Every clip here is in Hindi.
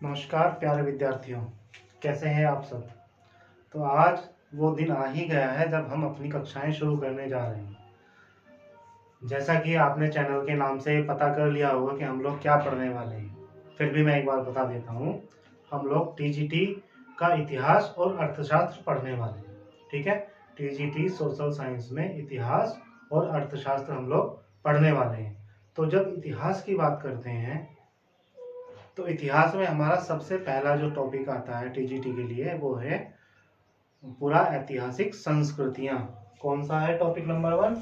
नमस्कार प्यारे विद्यार्थियों, कैसे हैं आप सब। तो आज वो दिन आ ही गया है जब हम अपनी कक्षाएं शुरू करने जा रहे हैं। जैसा कि आपने चैनल के नाम से पता कर लिया होगा कि हम लोग क्या पढ़ने वाले हैं, फिर भी मैं एक बार बता देता हूँ। हम लोग टीजीटी का इतिहास और अर्थशास्त्र पढ़ने वाले हैं। ठीक है, टीजीटी सोशल साइंस में इतिहास और अर्थशास्त्र हम लोग पढ़ने वाले हैं। तो जब इतिहास की बात करते हैं तो इतिहास में हमारा सबसे पहला जो टॉपिक आता है टीजीटी के लिए वो है पूरा ऐतिहासिक संस्कृतियां। कौन सा है टॉपिक नंबर 1?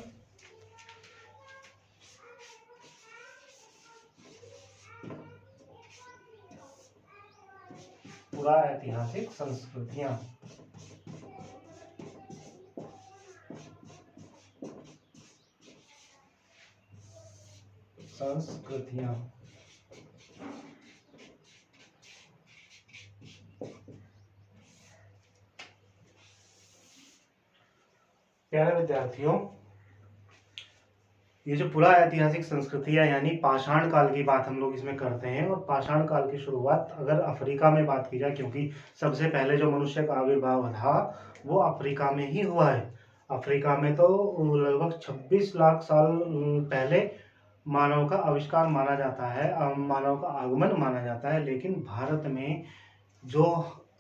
पूरा ऐतिहासिक संस्कृतियां। संस्कृतियां प्यारे विद्यार्थियों, ये जो पूरा ऐतिहासिक संस्कृतियां यानी पाषाण काल की बात हम लोग इसमें करते हैं। और पाषाण काल की शुरुआत अगर अफ्रीका में बात की जाए, क्योंकि सबसे पहले जो मनुष्य का आविर्भाव था वो अफ्रीका में ही हुआ है। अफ्रीका में तो लगभग 26 लाख साल पहले मानव का आविष्कार माना जाता है, मानव का आगमन माना जाता है। लेकिन भारत में जो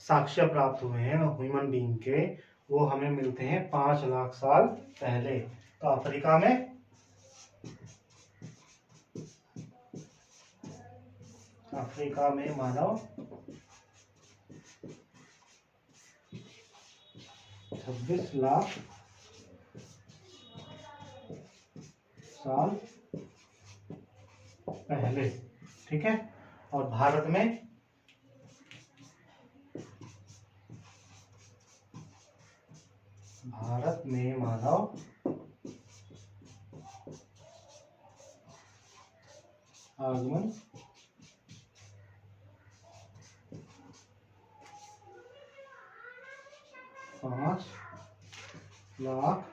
साक्ष्य प्राप्त हुए हैं ह्यूमन बीइंग के, वो हमें मिलते हैं 5 लाख साल पहले। तो अफ्रीका में मानव 26 लाख साल पहले। ठीक है, और भारत में मानव आगमन 5 लाख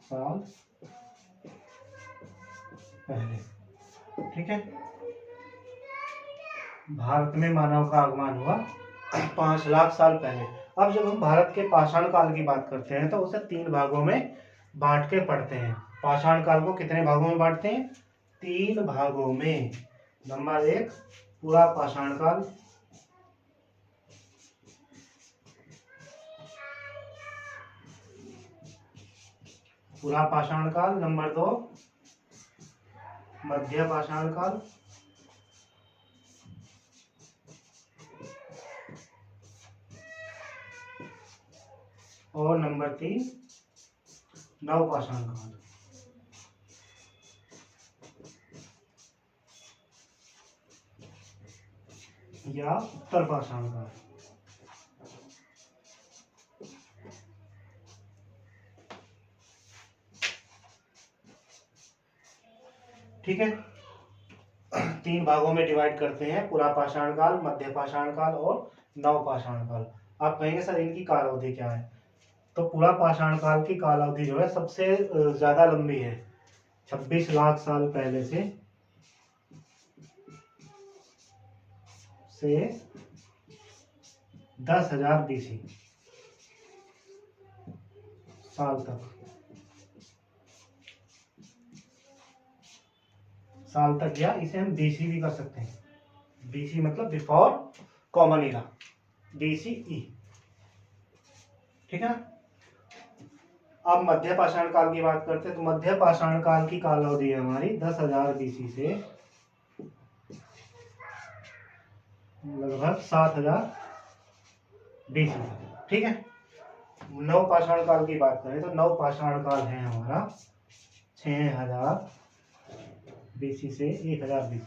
साल पहले। ठीक है, भारत में मानव का आगमन हुआ 5 लाख साल पहले। अब जब हम भारत के पाषाण काल की बात करते हैं तो उसे 3 भागों में बांट के पढ़ते हैं। पाषाण काल को कितने भागों में बांटते हैं? 3 भागों में। नंबर 1 पूरा पाषाण काल, पूरा पाषाण काल। नंबर 2 मध्य पाषाण काल, और नंबर 3 नव पाषाण काल या उत्तर पाषाण काल। ठीक है, 3 भागों में डिवाइड करते हैं, पूरा पाषाण काल, मध्य पाषाण काल और नव पाषाण काल। आप कहेंगे सर इनकी काल अवधि क्या है? तो पूरा पाषाण काल की काल अवधि जो है सबसे ज्यादा लंबी है, 26 लाख साल पहले से 10,000 BC साल तक या इसे हम BC भी कर सकते हैं। BC मतलब बिफोर कॉमन इरा, BCE। ठीक है, अब मध्य पाषाण काल की बात करते हैं। तो मध्य पाषाण काल की काल अवधि है हमारी 10,000 BC से लगभग 7,000 BC। ठीक है, नव पाषाण काल की बात करें तो नव पाषाण काल है हमारा 6,000 BC से 1,000 BC।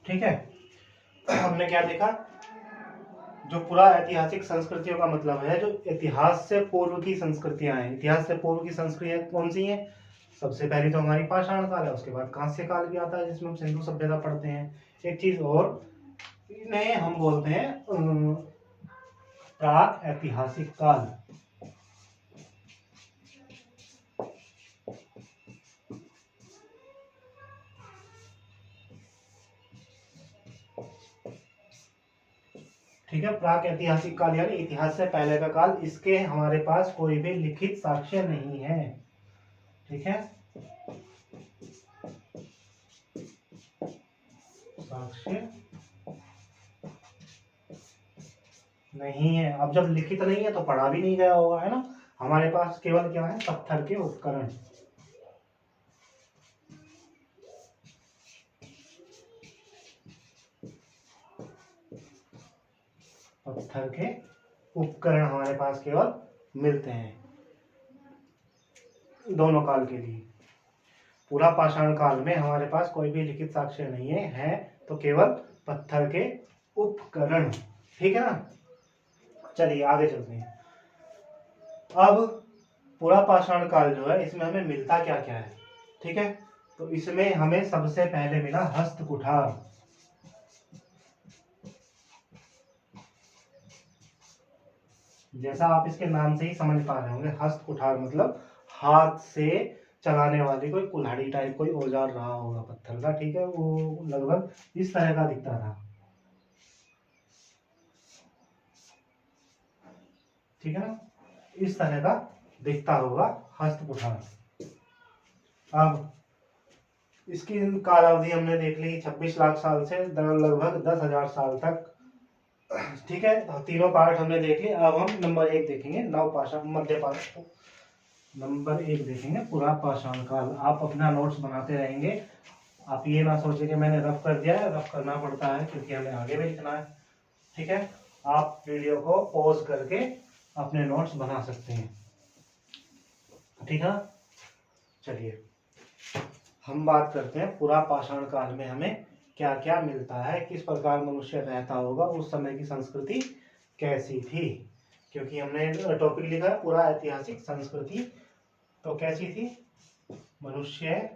ठीक है, हमने क्या देखा? जो पूरा ऐतिहासिक संस्कृतियों का मतलब है जो इतिहास से पूर्व की संस्कृतियां हैं। इतिहास से पूर्व की संस्कृतियां कौन सी हैं? सबसे पहली तो हमारी पाषाण काल है, उसके बाद कांस्य काल भी आता है जिसमें हम सिंधु सभ्यता पढ़ते हैं। एक चीज और, इन्हें हम बोलते हैं प्राक ऐतिहासिक काल। ठीक है, प्राक ऐतिहासिक काल यानी इतिहास से पहले का काल, इसके हमारे पास कोई भी लिखित साक्ष्य नहीं है। ठीक है, साक्ष्य नहीं है। अब जब लिखित नहीं है तो पढ़ा भी नहीं गया होगा, है ना। हमारे पास केवल क्या है, पत्थर के उपकरण। पत्थर के उपकरण हमारे पास केवल मिलते हैं दोनों काल के लिए। पूरा पाषाण काल में हमारे पास कोई भी लिखित साक्ष्य नहीं है तो केवल पत्थर के उपकरण। ठीक है ना। चलिए आगे चलते हैं। अब पूरा पाषाण काल जो है, इसमें हमें मिलता क्या क्या है। ठीक है, तो इसमें हमें सबसे पहले मिला हस्त कुठार। जैसा आप इसके नाम से ही समझ पा रहे होंगे, हस्त कुठार मतलब हाथ से चलाने वाली कोई कुल्हाड़ी टाइप कोई औजार रहा होगा पत्थर का। ठीक है, वो लगभग इस तरह का दिखता था। ठीक है ना, इस तरह का दिखता होगा हस्त कुठार। अब इसकी कालावधि हमने देख ली 26 लाख साल से लगभग 10,000 साल तक। ठीक है, तीनों पार्ट हमने देख लिए। अब हम नंबर 1 देखेंगे, नव पाषाण मध्य पाषाण। नंबर 1 देखेंगे पुरा पाषाण काल। आप अपना नोट्स बनाते रहेंगे। आप ये ना सोचे कि मैंने रफ कर दिया है, रफ करना पड़ता है क्योंकि हमें आगे भी लिखना है। ठीक है, आप वीडियो को पॉज करके अपने नोट्स बना सकते हैं। ठीक है, चलिए हम बात करते हैं पूरा पाषाण काल में हमें क्या क्या मिलता है, किस प्रकार मनुष्य रहता होगा, उस समय की संस्कृति कैसी थी। क्योंकि हमने टॉपिक लिखा है पूरा ऐतिहासिक संस्कृति, तो कैसी थी मनुष्य।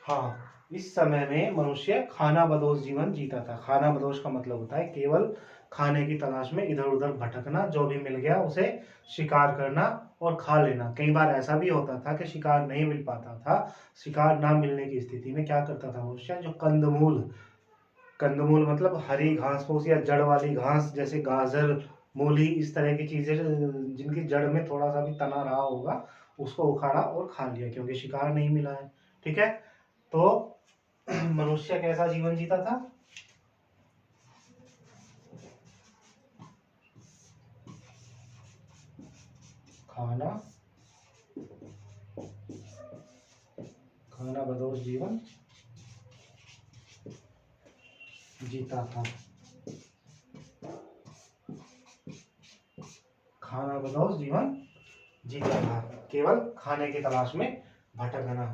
हाँ, इस समय में मनुष्य खाना बदोश जीवन जीता था। खाना बदोश का मतलब होता है केवल खाने की तलाश में इधर उधर भटकना, जो भी मिल गया उसे शिकार करना और खा लेना। कई बार ऐसा भी होता था कि शिकार नहीं मिल पाता था। शिकार ना मिलने की स्थिति में क्या करता था मनुष्य, जो कंदमूल, कंदमूल मतलब हरी घास फूस या जड़ वाली घास, जैसे गाजर, मूली, इस तरह की चीजें जिनकी जड़ में थोड़ा सा भी तना रहा होगा, उसको उखाड़ा और खा लिया क्योंकि शिकार नहीं मिला है। ठीक है, तो मनुष्य कैसा जीवन जीता था, खाना खाना बदोश जीवन जीता था। खाना बदोश जीवन जीता था, केवल खाने की तलाश में भटकना।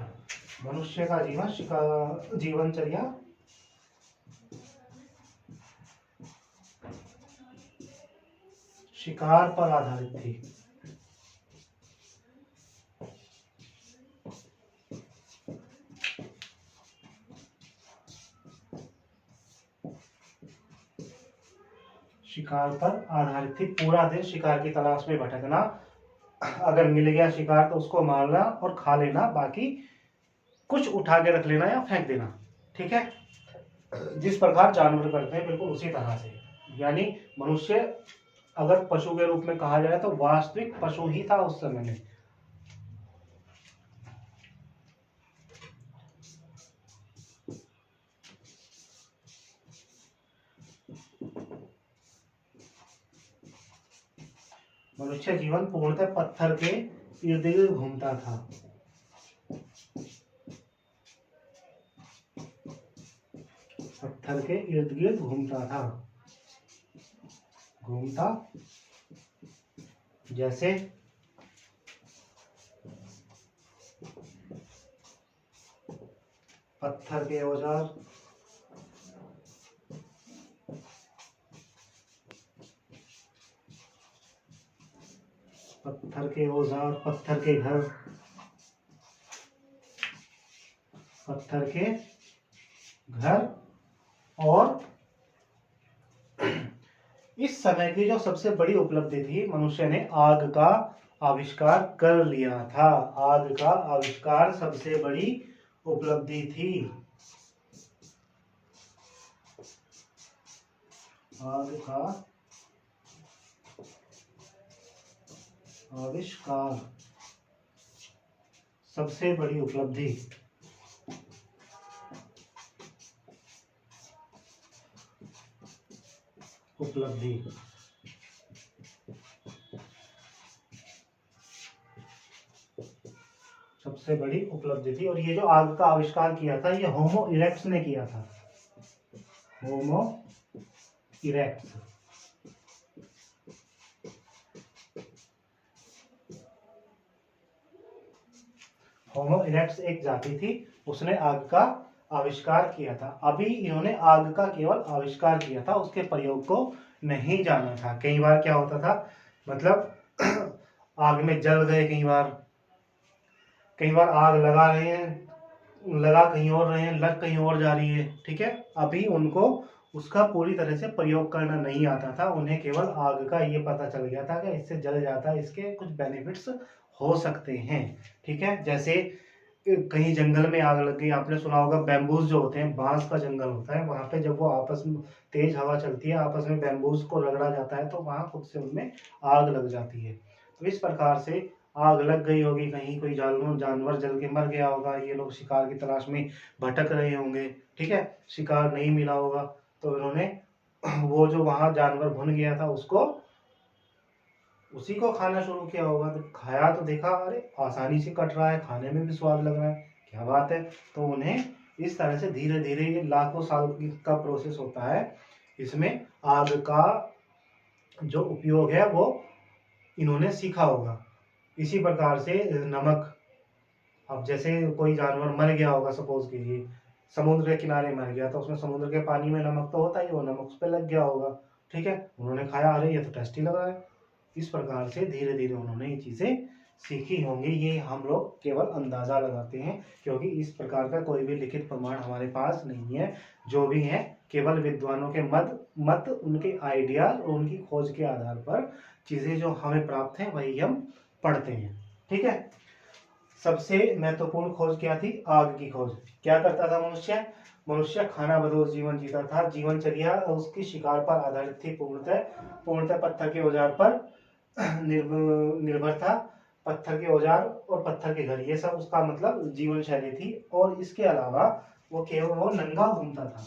मनुष्य का जीवनचर्या शिकार पर आधारित थी। शिकार पर आधारित थी, पूरा दिन शिकार की तलाश में भटकना। अगर मिल गया शिकार तो उसको मारना और खा लेना, बाकी कुछ उठा के रख लेना या फेंक देना। ठीक है, जिस प्रकार जानवर करते हैं बिल्कुल उसी तरह से। यानी मनुष्य अगर पशु के रूप में कहा जाए तो वास्तविक पशु ही था उस समय में। मनुष्य जीवन पूर्णतः पत्थर के इर्द गिर्द घूमता था। पत्थर के इर्द गिर्द घूमता जैसे पत्थर के औजार, पत्थर के औजार, पत्थर के घर, पत्थर के घर। और इस समय की जो सबसे बड़ी उपलब्धि थी, मनुष्य ने आग का आविष्कार कर लिया था। आग का आविष्कार सबसे बड़ी उपलब्धि थी। आग का आविष्कार सबसे बड़ी उपलब्धि। उपलब्धि सबसे बड़ी उपलब्धि थी। और ये जो आग का आविष्कार किया था ये होमो इरेक्ट्स ने किया था। होमो इरेक्ट्स। होमो इरेक्ट्स एक जाति थी, उसने आग का आविष्कार किया था। अभी इन्होंने आग का केवल आविष्कार किया था, उसके प्रयोग को नहीं जाना था। कई बार क्या होता था, मतलब आग में जल गए, कई बार आग लगा रहे हैं, लगा कहीं और रहे हैं, लग कहीं और जा रही है। ठीक है, अभी उनको उसका पूरी तरह से प्रयोग करना नहीं आता था। उन्हें केवल आग का ये पता चल गया था कि इससे जल जाता है, इसके कुछ बेनिफिट्स हो सकते हैं। ठीक है, जैसे कहीं जंगल में आग लग गई, आपने सुना होगा बैम्बूज जो होते हैं, बांस का जंगल होता है, वहां पे जब वो आपस में तेज हवा चलती है, आपस में बैम्बूज को रगड़ा जाता है तो वहां खुद से उनमें आग लग जाती है। तो इस प्रकार से आग लग गई होगी, कहीं कोई जानवर जल के मर गया होगा, ये लोग शिकार की तलाश में भटक रहे होंगे। ठीक है, शिकार नहीं मिला होगा तो इन्होंने वो जो वहां जानवर भुन गया था उसको उसी को खाना शुरू किया होगा। तो खाया तो देखा, अरे आसानी से कट रहा है, खाने में भी स्वाद लग रहा है, क्या बात है। तो उन्हें इस तरह से धीरे धीरे, ये लाखों साल का प्रोसेस होता है, इसमें आग का जो उपयोग है वो इन्होंने सीखा होगा। इसी प्रकार से नमक, अब जैसे कोई जानवर मर गया होगा, सपोज कीजिए समुद्र के किनारे मर गया, तो उसमें समुद्र के पानी में नमक तो होता ही, वो नमक उस पर लग गया होगा। ठीक है, उन्होंने खाया, अरे ये तो टेस्टी लग रहा है। इस प्रकार से धीरे धीरे उन्होंने ये चीजें सीखी होंगी। ये हम लोग केवल अंदाजा लगाते हैं, क्योंकि इस प्रकार का कोई भी लिखित प्रमाण हमारे पास नहीं है। जो भी है केवल विद्वानों के मत उनके आइडिया और उनकी खोज के आधार पर चीजें जो हमें प्राप्त हैं वही हम पढ़ते हैं। ठीक है, सबसे महत्वपूर्ण खोज क्या थी? आग की खोज। क्या करता था मनुष्य? मनुष्य खाना बदोश जीवन जीता था। जीवनचर्या उसकी शिकार पर आधारित थी, पूर्णतः पत्थर के औजार पर निर्भर था। पत्थर के औजार और पत्थर के घर, ये सब उसका मतलब जीवन शैली थी। और इसके अलावा वो केवल वो नंगा घूमता था,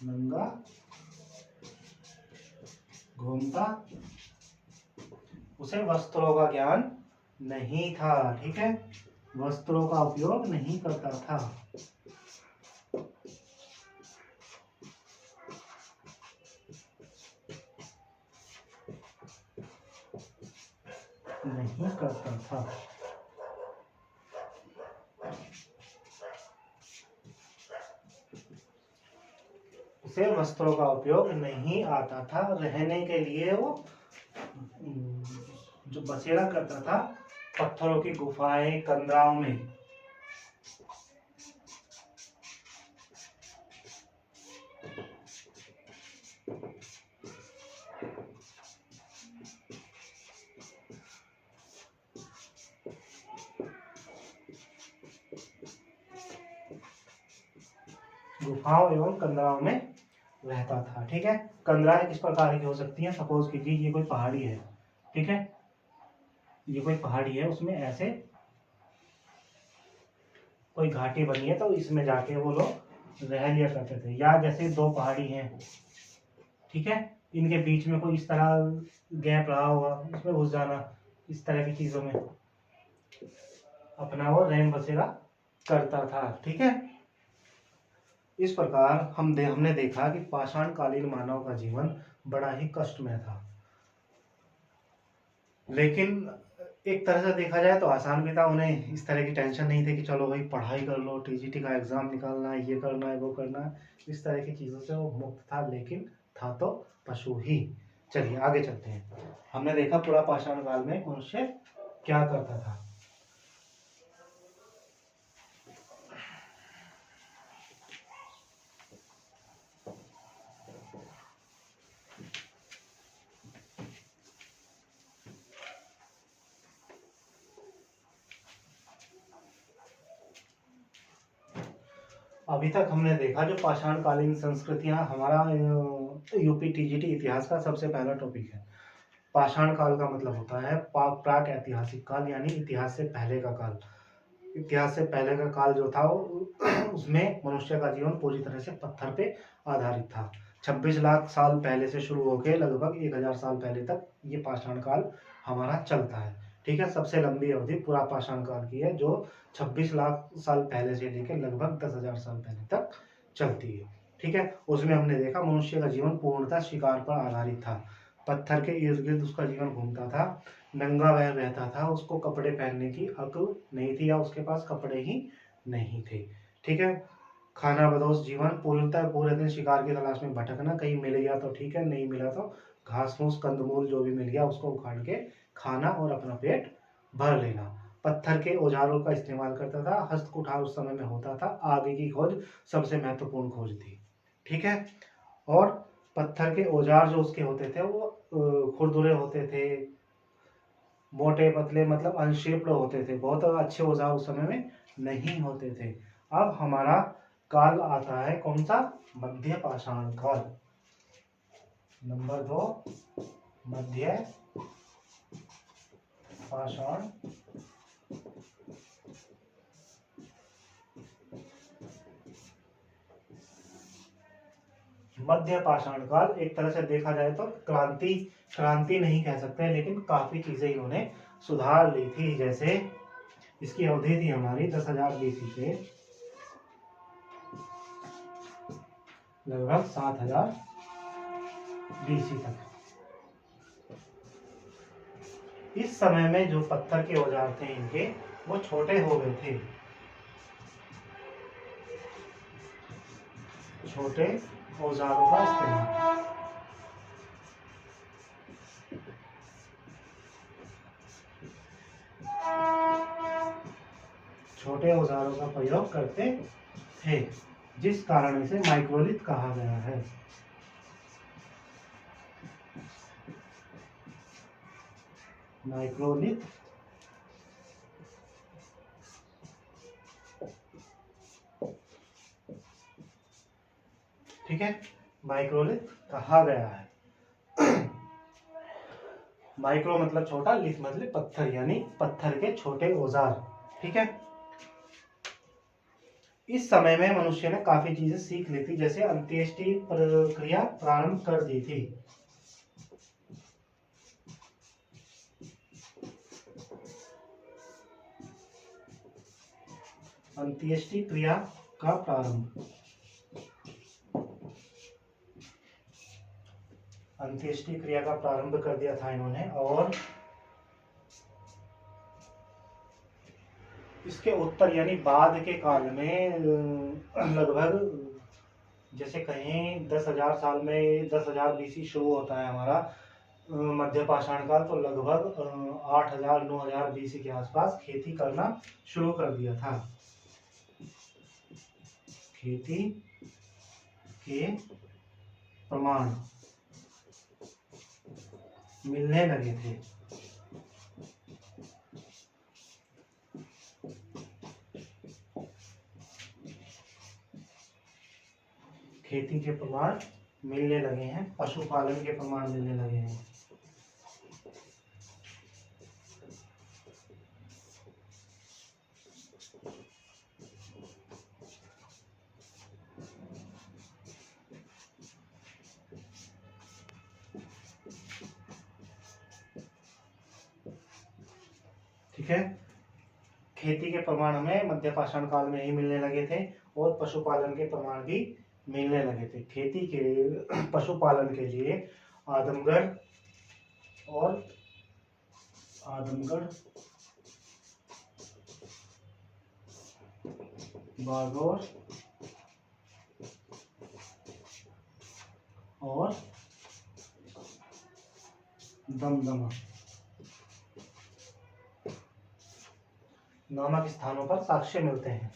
नंगा घूमता, उसे वस्त्रों का ज्ञान नहीं था। ठीक है, वस्त्रों का उपयोग नहीं करता था। नहीं करता था। उसे वस्त्रों का उपयोग नहीं आता था। रहने के लिए वो जो बसेरा करता था पत्थरों की गुफाएं, कंदराओं में। गुफाओं एवं कंदराओं में रहता था। ठीक है, कंदराएं किस प्रकार की हो सकती हैं? सपोज कीजिए ये कोई पहाड़ी है, ठीक है, ये कोई पहाड़ी है, उसमें ऐसे कोई घाटी बनी है, तो इसमें जाके वो लोग रह लिया करते थे। या जैसे दो पहाड़ी हैं, ठीक है, इनके बीच में कोई इस तरह गैप रहा होगा, उसमें घुस जाना, इस तरह की चीजों में अपना वो रैन बसेरा करता था। ठीक है, इस प्रकार हमने देखा कि पाषाण कालीन मानव का जीवन बड़ा ही कष्टमय था, लेकिन एक तरह से देखा जाए तो आसान भी था। उन्हें इस तरह की टेंशन नहीं थी कि चलो भाई पढ़ाई कर लो, टीजीटी का एग्जाम निकालना है, ये करना है, वो करना है, इस तरह की चीजों से वो मुक्त था। लेकिन था तो पशु ही। चलिए आगे चलते हैं। हमने देखा पूरा पाषाण काल में मनुष्य क्या करता था। अभी तक हमने देखा जो पाषाणकालीन संस्कृतियां हमारा यूपी टीजीटी इतिहास का सबसे पहला टॉपिक है। पाषाण काल का मतलब होता है प्राक ऐतिहासिक काल, यानी इतिहास से पहले का काल। इतिहास से पहले का काल जो था उसमें मनुष्य का जीवन पूरी तरह से पत्थर पे आधारित था। 26 लाख साल पहले से शुरू होकर लगभग 1000 साल पहले तक ये पाषाण काल हमारा चलता है। ठीक है, सबसे लंबी अवधि पूरा पाषाण काल की है, जो 26 लाख साल पहले से लेकर लगभग 10,000 साल पहले तक चलती है। ठीक है, उसमें हमने देखा मनुष्य का जीवन पूर्णतः शिकार पर आधारित था। पत्थर के इर्द गिर्द उसका जीवन घूमता था, नंगा वह रहता था, उसको कपड़े पहनने की अक्ल नहीं थी, या उसके पास कपड़े ही नहीं थे। ठीक है, खाना बदोश जीवन, पूरे दिन शिकार की तलाश में भटकना, कहीं मिल गया तो ठीक है, नहीं मिला तो घास फूस कंदमूल जो भी मिल गया उसको उखाड़ के खाना और अपना पेट भर लेना। पत्थर के औजारों का इस्तेमाल करता था, हस्तकुठार उस समय में होता था, आगे की खोज सबसे महत्वपूर्ण खोज थी। ठीक है, और पत्थर के औजार जो उसके होते थे वो खुरदुरे होते थे, मोटे पतले, मतलब अनशेप्ड होते थे, बहुत अच्छे औजार उस समय में नहीं होते थे। अब हमारा काल आता है कौन सा? मध्य पाषाण काल। नंबर 2, मध्य पाषाण। मध्य पाषाण काल एक तरह से देखा जाए तो क्रांति नहीं कह सकते, लेकिन काफी चीजें इन्होंने सुधार ली थी। जैसे इसकी अवधि थी हमारी 10,000 बीसी से लगभग 7,000 बीसी तक। इस समय में जो पत्थर के औजार थे इनके, वो छोटे हो गए थे। छोटे औजारों का इस्तेमाल, छोटे औजारों का प्रयोग करते थे, जिस कारण इसे माइक्रोलिथ कहा गया है। माइक्रोलिथ ठीक है, माइक्रोलिथ कहा गया है। माइक्रो मतलब छोटा, लिथ मतलब पत्थर, यानी पत्थर के छोटे औजार। ठीक है, इस समय में मनुष्य ने काफी चीजें सीख ली थी, जैसे अंत्येष्टि प्रक्रिया प्रारंभ कर दी थी। अंत्येष्टि क्रिया का प्रारंभ, अंत्येष्टि क्रिया का प्रारंभ कर दिया था इन्होंने। और इसके उत्तर यानी बाद के काल में लगभग, जैसे कहीं 10,000 साल में 10,000 बीसी शुरू होता है हमारा मध्य पाषाण काल, तो लगभग 8,000 9,000 बीसी के आसपास खेती करना शुरू कर दिया था। खेती के प्रमाण मिलने लगे थे। खेती के प्रमाण मिलने लगे हैं, पशुपालन के प्रमाण मिलने लगे हैं। ठीक है, खेती के प्रमाण हमें मध्य पाषाण काल में ही मिलने लगे थे, और पशुपालन के प्रमाण भी मिलने लगे थे। खेती के पशुपालन के लिए आदमगढ़ बागौर और दमदमा नामक स्थानों पर साक्ष्य मिलते हैं।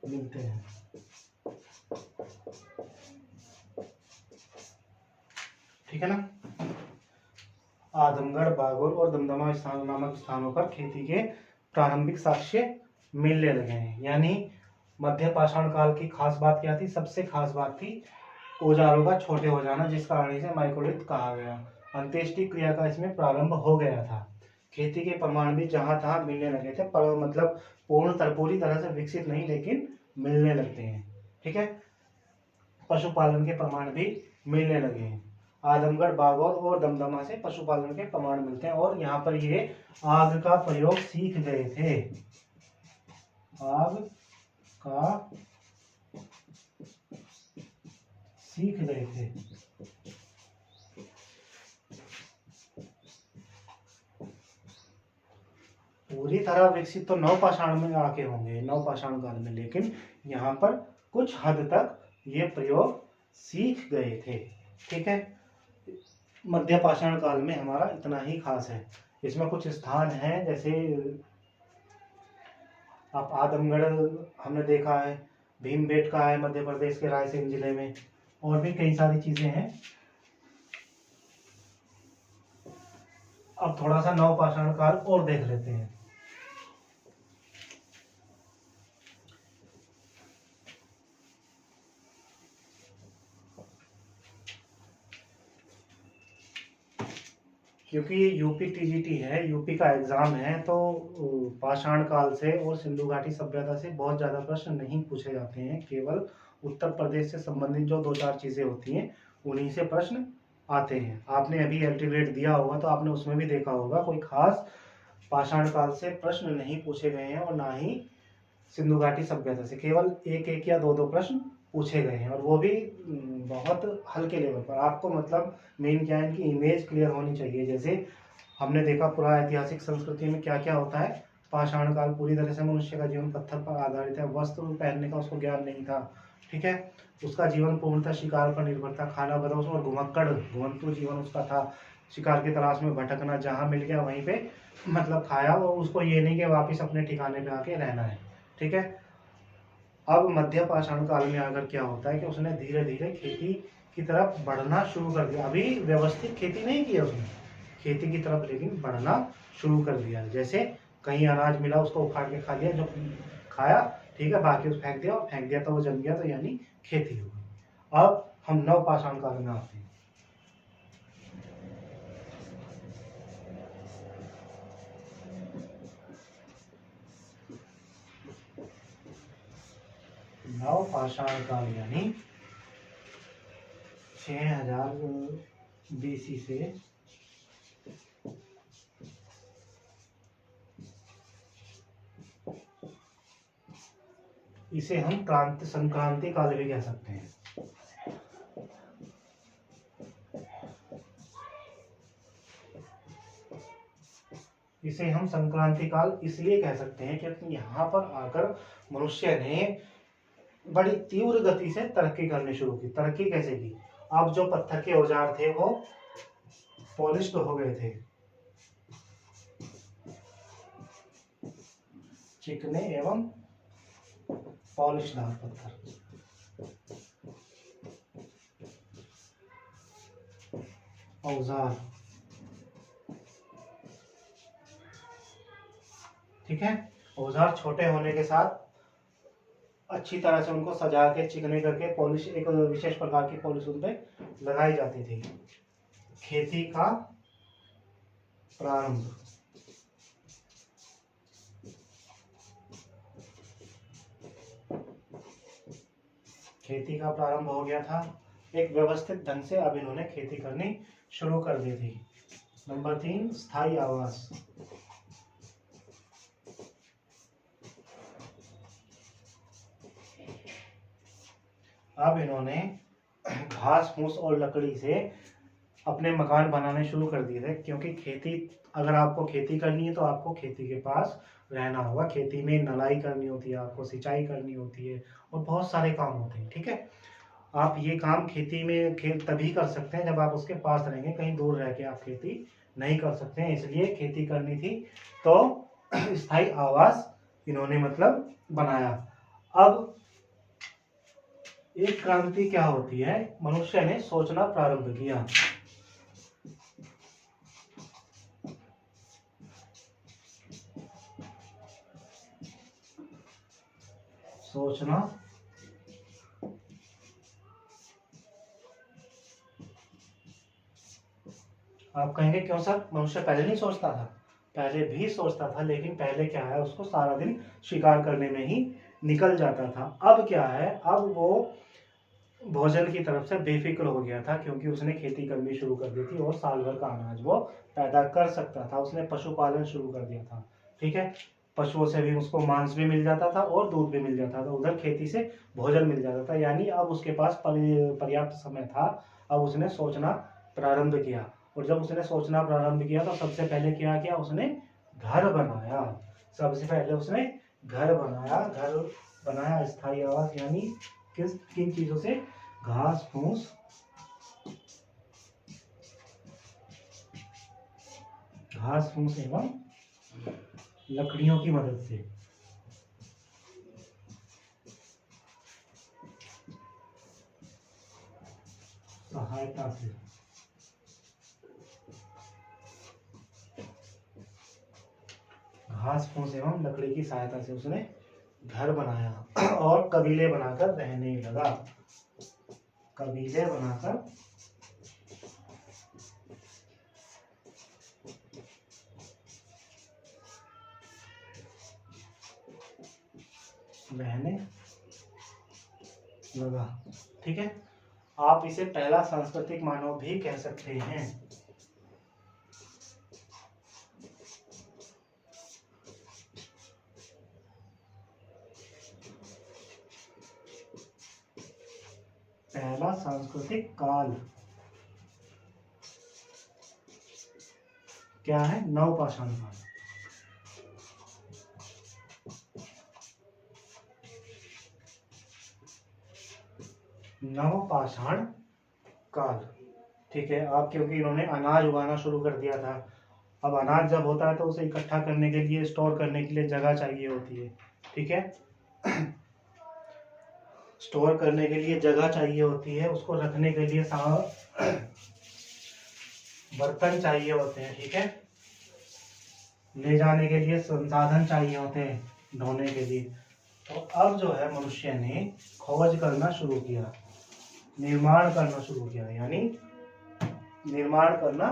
मिलते हैं ठीक है ना। आदमगढ़, बागोर और दमदमा स्थान नामक स्थानों पर खेती के प्रारंभिक साक्ष्य मिलने लगे हैं। यानी मध्य पाषाण काल की खास बात क्या थी? सबसे खास बात थी औजारों का छोटे हो जाना, जिस कारण इसे माइक्रोलिथ कहा गया। अंत्येष्टि क्रिया का इसमें प्रारंभ हो गया था। खेती के प्रमाण भी जहां तहां मिलने लगे थे, पर मतलब पूरी तरह से विकसित नहीं, लेकिन मिलने लगते हैं। ठीक है। पशुपालन के प्रमाण भी मिलने लगे हैं। आदमगढ़, बागौर और दमदमा से पशुपालन के प्रमाण मिलते हैं। और यहाँ पर ये आग का प्रयोग सीख गए थे। आग का सीख गए थे। पूरी तरह विकसित तो नवपाषाण में आके होंगे, नवपाषाण काल में, लेकिन यहाँ पर कुछ हद तक ये प्रयोग सीख गए थे। ठीक है। मध्य पाषाण काल में हमारा इतना ही खास है। इसमें कुछ स्थान हैं, जैसे आप आदमगढ़ हमने देखा है, भीमबेटका है मध्य प्रदेश के रायसेन जिले में, और भी कई सारी चीजें हैं। अब थोड़ा सा नवपाषाण काल और देख लेते हैं। क्योंकि यूपी टीजीटी है, यूपी का एग्जाम है, तो पाषाण काल से और सिंधु घाटी सभ्यता से बहुत ज़्यादा प्रश्न नहीं पूछे जाते हैं। केवल उत्तर प्रदेश से संबंधित जो 2-4 चीज़ें होती हैं उन्हीं से प्रश्न आते हैं। आपने अभी एल्टीग्रेड दिया होगा तो आपने उसमें भी देखा होगा, कोई खास पाषाण काल से प्रश्न नहीं पूछे गए हैं, और ना ही सिंधु घाटी सभ्यता से। केवल 1-1 या 2-2 प्रश्न पूछे गए हैं, और वो भी बहुत हल्के लेवल पर। आपको मतलब मेन क्या है, इनकी इमेज क्लियर होनी चाहिए। जैसे हमने देखा पुरा ऐतिहासिक संस्कृति में क्या क्या होता है। पाषाण काल पूरी तरह से मनुष्य का जीवन पत्थर पर आधारित है। वस्त्र पहनने का उसको ज्ञान नहीं था। ठीक है। उसका जीवन पूर्णतः शिकार पर निर्भर था। खाना बदोश और घुमंतु जीवन उसका था। शिकार की तलाश में भटकना, जहाँ मिल गया वहीं पे मतलब खाया, और उसको ये नहीं कि वापिस अपने ठिकाने पे आके रहना है। ठीक है। अब मध्य पाषाण काल में आकर क्या होता है कि उसने धीरे धीरे खेती की तरफ बढ़ना शुरू कर दिया। अभी व्यवस्थित खेती नहीं किया उसने, खेती की तरफ लेकिन बढ़ना शुरू कर दिया। जैसे कहीं अनाज मिला उसको उखाड़ के खा लिया, जो खाया, ठीक है, बाकी उस फेंक दिया तो वो जम गया, तो यानी खेती हो गई। अब हम नव पाषाण काल में आते हैं। नव पाषाण काल यानी 6000 BC से इसे हम संक्रांति काल भी कह सकते हैं। इसे हम संक्रांति काल इसलिए कह सकते हैं क्योंकि यहाँ पर आकर मनुष्य ने बड़ी तीव्र गति से तरक्की करनी शुरू की। तरक्की कैसे की? अब जो पत्थर के औजार थे वो पॉलिश्ड हो गए थे, चिकने एवं पॉलिशदार पत्थर। औजार, ठीक है। औजार छोटे होने के साथ अच्छी तरह से उनको सजा के चिकने करके पॉलिश, एक विशेष प्रकार की पॉलिश उन पे लगाई जाती थी। खेती का प्रारंभ, खेती का प्रारंभ हो गया था एक व्यवस्थित ढंग से। अब इन्होंने खेती करनी शुरू कर दी थी। नंबर 3, स्थायी आवास। अब इन्होंने घास फूस और लकड़ी से अपने मकान बनाने शुरू कर दिए थे, क्योंकि खेती, अगर आपको खेती करनी है तो आपको खेती के पास रहना होगा। खेती में नलाई करनी होती है, आपको सिंचाई करनी होती है, और बहुत सारे काम होते हैं। ठीक है। आप ये काम खेती में तभी कर सकते हैं जब आप उसके पास रहेंगे। कहीं दूर रह के आप खेती नहीं कर सकते हैं। इसलिए खेती करनी थी तो स्थायी आवास इन्होंने मतलब बनाया। अब एक क्रांति क्या होती है, मनुष्य ने सोचना प्रारंभ किया। सोचना आप कहेंगे क्यों सर, मनुष्य पहले नहीं सोचता था? पहले भी सोचता था, लेकिन पहले क्या है, उसको सारा दिन शिकार करने में ही निकल जाता था। अब क्या है, अब वो भोजन की तरफ से बेफिक्र हो गया था, क्योंकि उसने खेती करनी शुरू कर दी थी और साल भर का अनाज वो पैदा कर सकता था। उसने पशुपालन शुरू कर दिया था, ठीक है। पशुओं से भी उसको मांस भी मिल जाता था और दूध भी मिल जाता था, उधर खेती से भोजन मिल जाता था। यानी अब उसके पास पर्याप्त समय था। अब उसने सोचना प्रारंभ किया, और जब उसने सोचना प्रारंभ किया तो सबसे पहले क्या किया, उसने घर बनाया। सबसे पहले उसने घर बनाया। घर बनाया स्थायी आवास, यानी किस किन चीजों से? घास फूस, घास फूस एवं लकड़ियों की मदद से। सहायता से। घास फूस एवं लकड़ी की सहायता से उसने घर बनाया और कबीले बनाकर रहने लगा। कबीले बनाकर रहने लगा, ठीक है। आप इसे पहला सांस्कृतिक मानव भी कह सकते हैं। पहला सांस्कृतिक काल क्या है? नवपाषाण काल। नवपाषाण काल, ठीक है। अब क्योंकि इन्होंने अनाज उगाना शुरू कर दिया था, अब अनाज जब होता है तो उसे इकट्ठा करने के लिए, स्टोर करने के लिए जगह चाहिए होती है, ठीक है। स्टोर करने के लिए जगह चाहिए होती है, उसको रखने के लिए बर्तन चाहिए होते हैं, ठीक है। ले जाने के लिए संसाधन चाहिए होते हैं ढोने के लिए। तो अब जो है मनुष्य ने खोज करना शुरू किया, निर्माण करना शुरू किया, यानी निर्माण करना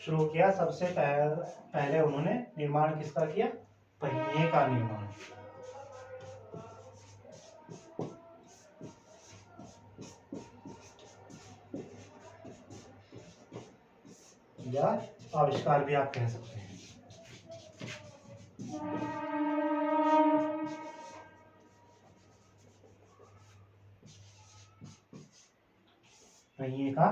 शुरू किया। सबसे पहले उन्होंने निर्माण किसका किया? पहिए का निर्माण। या आविष्कार भी आप कह सकते हैं। पहिए का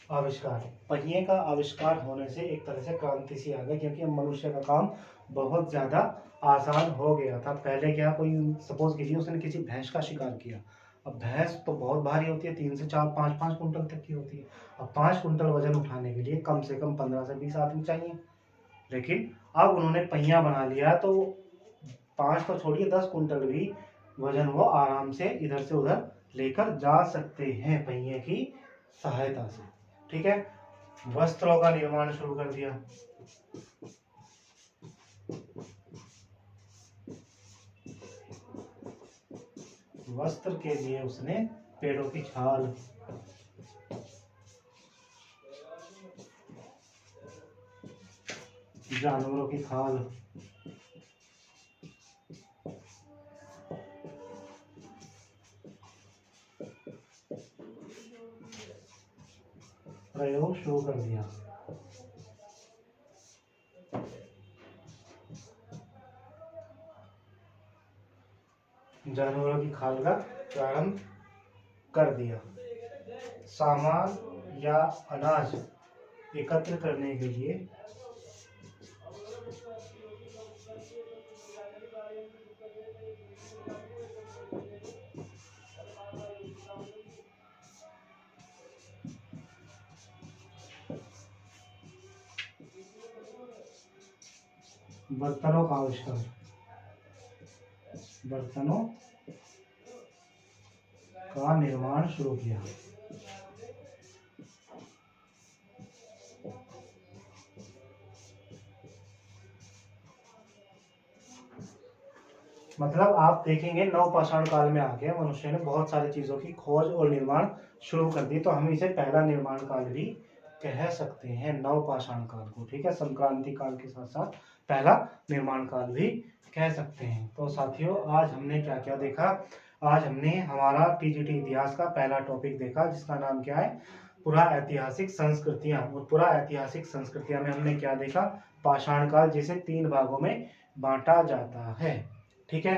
आविष्कार। पहिए का आविष्कार होने से एक तरह से क्रांति सी आ गई, क्योंकि अब मनुष्य का काम बहुत ज्यादा आसान हो गया था। पहले क्या, कोई सपोज कीजिए उसने किसी भैंस का शिकार किया। अब भैंस तो बहुत भारी होती है, 3 से 4 5 5 कुंटल तक की होती है। अब 5 कुंटल वजन उठाने के लिए कम से कम 15 से 20 आदमी चाहिए। लेकिन अब उन्होंने पहिया बना लिया, तो 5 तो छोड़िए, 10 कुंटल भी वजन वो आराम से इधर से उधर लेकर जा सकते हैं पहिए की सहायता से, ठीक है। वस्त्रों का निर्माण शुरू कर दिया। वस्त्र के लिए उसने पेड़ों की छाल, जानवरों की खाल, प्रयोग शुरू कर दिया। जानवरों की खाल का प्रारंभ कर दिया। सामान या अनाज एकत्र करने के लिए बर्तनों का आविष्कार। बर्तनों का निर्माण शुरू किया। मतलब आप देखेंगे नवपाषाण काल में आके मनुष्य ने बहुत सारी चीजों की खोज और निर्माण शुरू कर दी, तो हम इसे पहला निर्माण काल भी कह सकते हैं, नवपाषाण काल को। ठीक है, संक्रांति काल के साथ साथ पहला निर्माण काल भी कह सकते हैं। तो साथियों, आज हमने क्या क्या देखा? आज हमने हमारा टीजीटी इतिहास का पहला टॉपिक देखा, जिसका नाम क्या है? पुरा ऐतिहासिक संस्कृतियां। और पुरा ऐतिहासिक संस्कृतियां में हमने क्या देखा? पाषाण काल, जिसे 3 भागों में बांटा जाता है। ठीक है,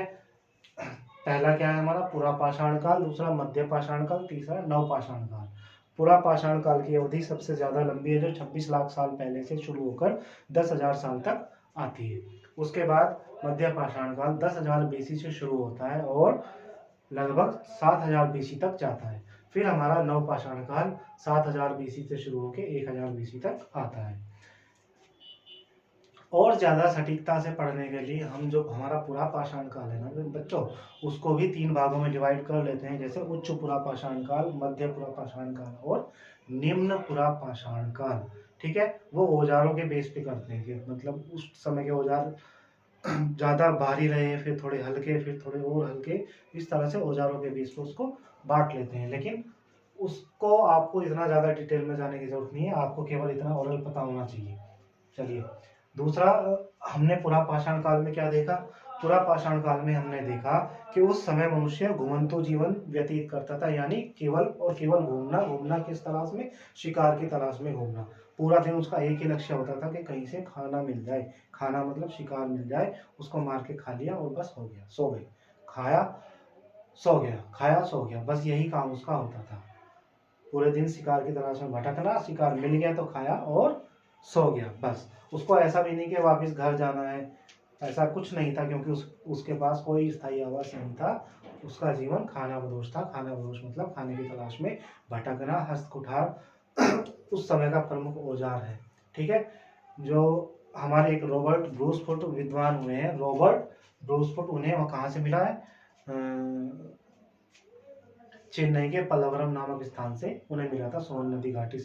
पहला क्या है हमारा? पुरा पाषाण काल, दूसरा मध्य पाषाण काल, तीसरा नवपाषाण काल। पुरा पाषाण काल की अवधि सबसे ज्यादा लंबी है, जो 26 लाख साल पहले से शुरू होकर 10,000 साल तक आती है। उसके बाद मध्य पाषाण काल 10,000 बीसी से शुरू होता है और लगभग 7,000 बीसी तक जाता है। फिर हमारा नवपाषाण काल 7,000 बीसी से शुरू होकर 1,000 बीसी तक आता है। और ज्यादा सटीकता से पढ़ने के लिए हम जो हमारा पुरा पाषाण काल है ना बच्चों, उसको भी 3 भागों में डिवाइड कर लेते हैं, जैसे उच्च पुरा पाषाण काल, मध्य पुरा पाषाण काल और निम्न पुरा पाषाण काल। ठीक है, वो औजारों के बेस पे करते हैं कि मतलब उस समय के औजार ज्यादा भारी रहे, फिर थोड़े हल्के, फिर थोड़े और हल्के, इस तरह से औजारों के बेस पे उसको बांट लेते हैं। लेकिन उसको आपको इतना ज्यादा डिटेल में जाने की जरूरत नहीं है, आपको केवल इतना ओरल पता होना चाहिए। चलिए, दूसरा हमने पुरा पाषाण काल में क्या देखा? पुरा पाषाण काल में हमने देखा कि उस समय मनुष्य घुमंतु जीवन व्यतीत करता था, यानी केवल और केवल घूमना। घूमना किस तलाश में? शिकार की तलाश में घूमना। पूरा दिन उसका एक ही लक्ष्य होता था कि कहीं से खाना मिल जाए। खाना मतलब शिकार मिल जाए, उसको मार के खा लिया और बस हो गया, सो गए। खाया सो गया, खाया सो गया, बस यही काम उसका होता था। पूरे दिन शिकार की तलाश में भटकना, शिकार मिल गया तो खाया और सो गया, बस। उसको ऐसा भी नहीं कि वापस घर जाना है, ऐसा कुछ नहीं था, क्योंकि उसके पास कोई स्थायी आवास नहीं था। उसका जीवन खाना बदोश था। खाना बदोश मतलब खाने की तलाश में भटकना। हस्तकुठार उस समय का प्रमुख औजार है। ठीक है, जो हमारे एक रॉबर्ट ब्रूसफुट विद्वान हुए हैं, रॉबर्ट ब्रूसफुट, उन्हें वह कहाँ से मिला है? चेन्नई के पल्लवरम नामक स्थान से उन्हें मिला था, सोहन नदी घाटी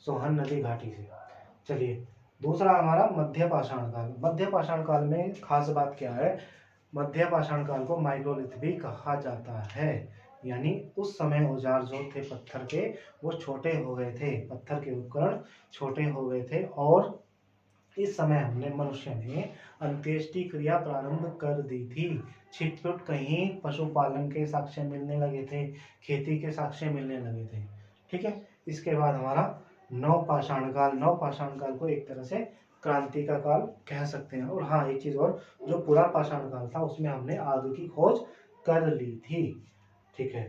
सोहन नदी घाटी से। चलिए, दूसरा हमारा मध्य पाषाण काल। मध्य पाषाण काल में खास बात क्या है? मध्य पाषाण काल को माइक्रोलिथ भी कहा जाता है, यानी उस समय औजार जो थे पत्थर के, वो छोटे हो गए थे। पत्थर के उपकरण छोटे हो गए थे और इस समय हमने मनुष्य ने अंत्येष्टि क्रिया प्रारंभ कर दी थी। छिटपुट कहीं पशुपालन के साक्ष्य मिलने लगे थे, खेती के साक्ष्य मिलने लगे थे। ठीक है, इसके बाद हमारा नवपाषाण काल। नवपाषाण काल को एक तरह से क्रांति का काल कह सकते हैं। और हाँ, एक चीज और, जो पुरा पाषाण काल था उसमें हमने आग की खोज कर ली थी। ठीक है,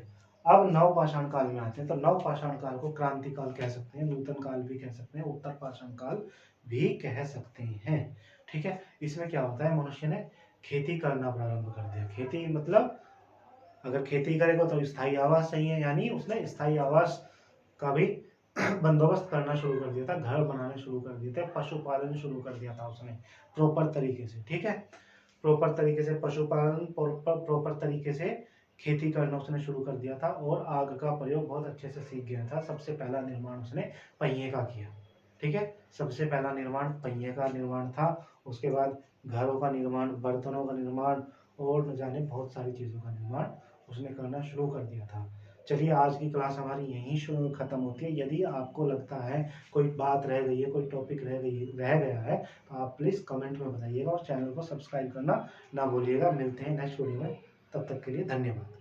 अब नवपाषाण काल में आते हैं। तो नवपाषाण काल को क्रांति काल कह सकते हैं, नूतन काल भी कह सकते हैं, उत्तर पाषाण काल भी कह सकते हैं। ठीक है, इसमें क्या होता है? मनुष्य ने खेती करना प्रारंभ कर दिया। खेती मतलब अगर खेती करेगा तो स्थायी आवास चाहिए, यानी उसने स्थायी आवास का भी बंदोबस्त करना शुरू कर दिया था, घर बनाने शुरू कर दिए थे, पशुपालन शुरू कर दिया था उसने प्रॉपर तरीके से। ठीक है, प्रॉपर तरीके से पशुपालन, प्रॉपर तरीके से खेती करना उसने शुरू कर दिया था और आग का प्रयोग बहुत अच्छे से सीख गया था। सबसे पहला निर्माण उसने पहिए का किया। ठीक है, सबसे पहला निर्माण पहिए का निर्माण था। उसके बाद घरों का निर्माण, बर्तनों का निर्माण और न जाने बहुत सारी चीज़ों का निर्माण उसने करना शुरू कर दिया था। चलिए, आज की क्लास हमारी यहीं खत्म होती है। यदि आपको लगता है कोई बात रह गई है, कोई टॉपिक रह गया है, तो आप प्लीज़ कमेंट में बताइएगा और चैनल को सब्सक्राइब करना ना भूलिएगा। मिलते हैं नेक्स्ट वीडियो में, तब तक के लिए धन्यवाद।